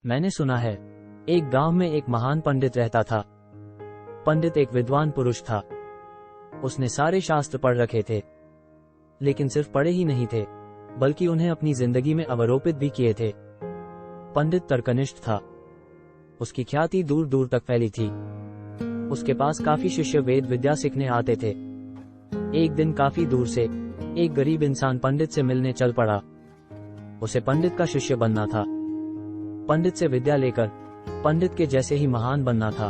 मैंने सुना है, एक गांव में एक महान पंडित रहता था। पंडित एक विद्वान पुरुष था। उसने सारे शास्त्र पढ़ रखे थे, लेकिन सिर्फ पढ़े ही नहीं थे, बल्कि उन्हें अपनी जिंदगी में अवरोपित भी किए थे। पंडित तर्कनिष्ठ था। उसकी ख्याति दूर दूर तक फैली थी। उसके पास काफी शिष्य वेद विद्या सीखने आते थे। एक दिन काफी दूर से एक गरीब इंसान पंडित से मिलने चल पड़ा। उसे पंडित का शिष्य बनना था। पंडित से विद्या लेकर पंडित के जैसे ही महान बनना था।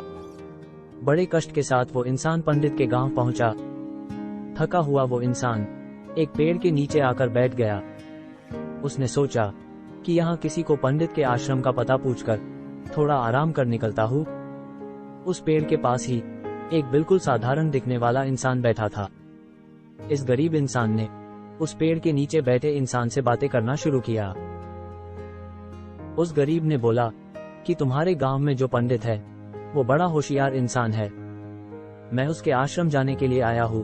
बड़े कष्ट के साथ वो इंसान पंडित के गांव पहुंचा। थका हुआ वो इंसान एक पेड़ के नीचे आकर बैठ गया। उसने सोचा कि यहाँ किसी को पंडित के आश्रम का पता पूछकर थोड़ा आराम कर निकलता हूँ। उस पेड़ के पास ही एक बिल्कुल साधारण दिखने वाला इंसान बैठा था। इस गरीब इंसान ने उस पेड़ के नीचे बैठे इंसान से बातें करना शुरू किया। उस गरीब ने बोला कि तुम्हारे गांव में जो पंडित है वो बड़ा होशियार इंसान है। मैं उसके आश्रम जाने के लिए आया हूँ।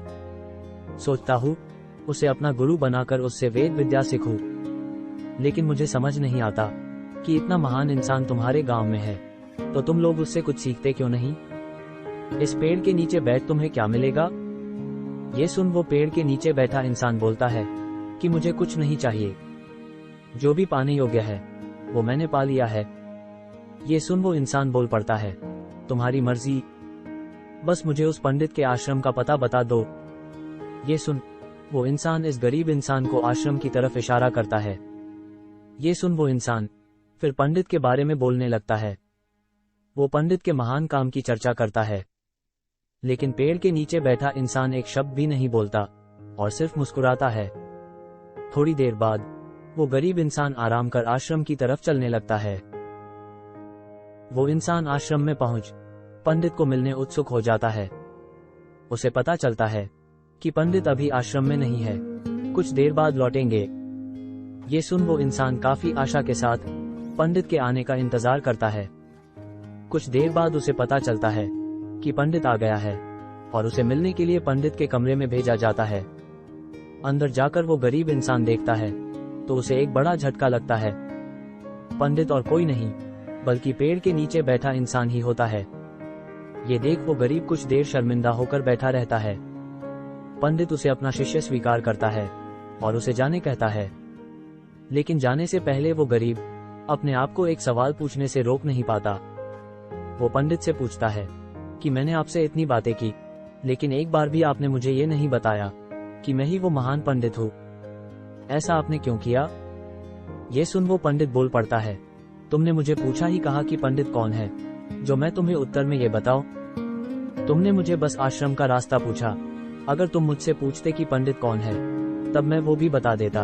सोचता हूँ उसे अपना गुरु बनाकर उससे वेद विद्या सीखूं। लेकिन मुझे समझ नहीं आता कि इतना महान इंसान तुम्हारे गांव में है, तो तुम लोग उससे कुछ सीखते क्यों नहीं? इस पेड़ के नीचे बैठ तुम्हें क्या मिलेगा? ये सुन वो पेड़ के नीचे बैठा इंसान बोलता है कि मुझे कुछ नहीं चाहिए। जो भी पाने योग्य है वो मैंने पा लिया है। ये सुन वो इंसान बोल पड़ता है, तुम्हारी मर्जी, बस मुझे उस पंडित के आश्रम का पता बता दो। ये सुन वो इंसान इस गरीब इंसान को आश्रम की तरफ इशारा करता है। ये सुन वो इंसान फिर पंडित के बारे में बोलने लगता है। वो पंडित के महान काम की चर्चा करता है, लेकिन पेड़ के नीचे बैठा इंसान एक शब्द भी नहीं बोलता और सिर्फ मुस्कुराता है। थोड़ी देर बाद वो गरीब इंसान आराम कर आश्रम की तरफ चलने लगता है। वो इंसान आश्रम में पहुंच पंडित को मिलने उत्सुक हो जाता है। उसे पता चलता है कि पंडित अभी आश्रम में नहीं है, कुछ देर बाद लौटेंगे। ये सुन वो इंसान काफी आशा के साथ पंडित के आने का इंतजार करता है। कुछ देर बाद उसे पता चलता है कि पंडित आ गया है और उसे मिलने के लिए पंडित के कमरे में भेजा जाता है। अंदर जाकर वो गरीब इंसान देखता है तो उसे एक बड़ा झटका लगता है। पंडित और कोई नहीं बल्कि पेड़ के नीचे बैठा इंसान ही होता है। ये देख वो गरीब कुछ देर शर्मिंदा होकर बैठा रहता है। पंडित उसे अपना शिष्य स्वीकार करता है और उसे जाने कहता है, लेकिन जाने से पहले वो गरीब अपने आप को एक सवाल पूछने से रोक नहीं पाता। वो पंडित से पूछता है कि मैंने आपसे इतनी बातें की, लेकिन एक बार भी आपने मुझे ये नहीं बताया कि मैं ही वो महान पंडित हूँ। ऐसा आपने क्यों किया? ये सुन वो पंडित बोल पड़ता है, तुमने मुझे पूछा ही कहा कि पंडित कौन है, जो मैं तुम्हें उत्तर में ये बताऊं? तुमने मुझे बस आश्रम का रास्ता पूछा। अगर तुम मुझसे पूछते कि पंडित कौन है, तब मैं वो भी बता देता।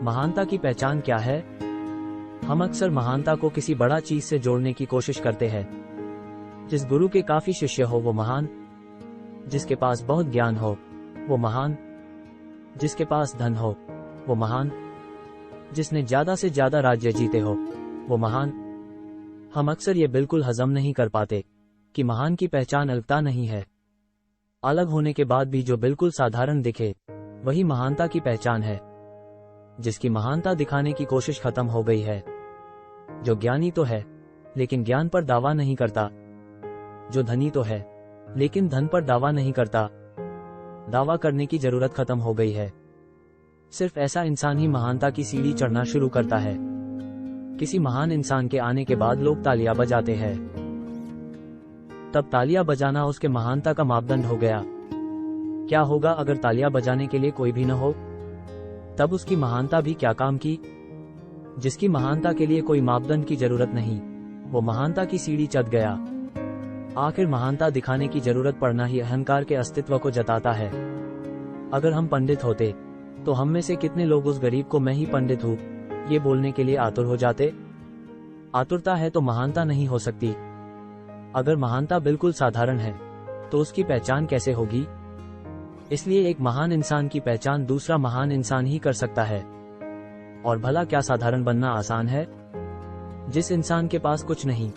महानता की पहचान क्या है? हम अक्सर महानता को किसी बड़ा चीज से जोड़ने की कोशिश करते हैं। जिस गुरु के काफी शिष्य हो वो महान, जिसके पास बहुत ज्ञान हो वो महान, जिसके पास धन हो वो महान, जिसने ज्यादा से ज्यादा राज्य जीते हो वो महान। हम अक्सर ये बिल्कुल हजम नहीं कर पाते कि महान की पहचान अलगता नहीं है। अलग होने के बाद भी जो बिल्कुल साधारण दिखे वही महानता की पहचान है। जिसकी महानता दिखाने की कोशिश खत्म हो गई है। जो ज्ञानी तो है लेकिन ज्ञान पर दावा नहीं करता। जो धनी तो है लेकिन धन पर दावा नहीं करता। दावा करने की जरूरत खत्म हो गई है। सिर्फ ऐसा इंसान ही महानता की सीढ़ी चढ़ना शुरू करता है। किसी महान इंसान के आने के बाद लोग तालियां बजाते हैं। तब तालियां बजाना उसके महानता का मापदंड हो गया। क्या होगा अगर तालियां बजाने के लिए कोई भी न हो? तब उसकी महानता भी क्या काम की? जिसकी महानता के लिए कोई मापदंड की जरूरत नहीं, वो महानता की सीढ़ी चढ़ गया। आखिर महानता दिखाने की जरूरत पड़ना ही अहंकार के अस्तित्व को जताता है। अगर हम पंडित होते तो हम में से कितने लोग उस गरीब को मैं ही पंडित हूँ ये बोलने के लिए आतुर हो जाते? आतुरता है तो महानता नहीं हो सकती। अगर महानता बिल्कुल साधारण है तो उसकी पहचान कैसे होगी? इसलिए एक महान इंसान की पहचान दूसरा महान इंसान ही कर सकता है। और भला क्या साधारण बनना आसान है? जिस इंसान के पास कुछ नहीं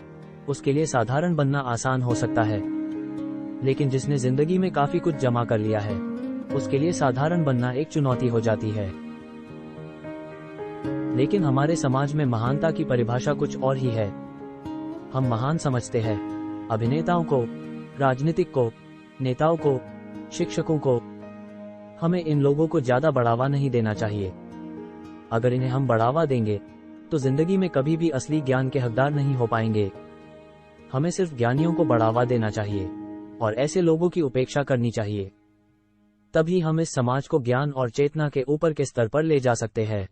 उसके लिए साधारण बनना आसान हो सकता है, लेकिन जिसने जिंदगी में काफी कुछ जमा कर लिया है उसके लिए साधारण बनना एक चुनौती हो जाती है। लेकिन हमारे समाज में महानता की परिभाषा कुछ और ही है। हम महान समझते हैं अभिनेताओं को, राजनीतिक को, नेताओं को, शिक्षकों को। हमें इन लोगों को ज्यादा बढ़ावा नहीं देना चाहिए। अगर इन्हें हम बढ़ावा देंगे तो जिंदगी में कभी भी असली ज्ञान के हकदार नहीं हो पाएंगे। हमें सिर्फ ज्ञानियों को बढ़ावा देना चाहिए और ऐसे लोगों की उपेक्षा करनी चाहिए। तभी हम इस समाज को ज्ञान और चेतना के ऊपर के स्तर पर ले जा सकते हैं।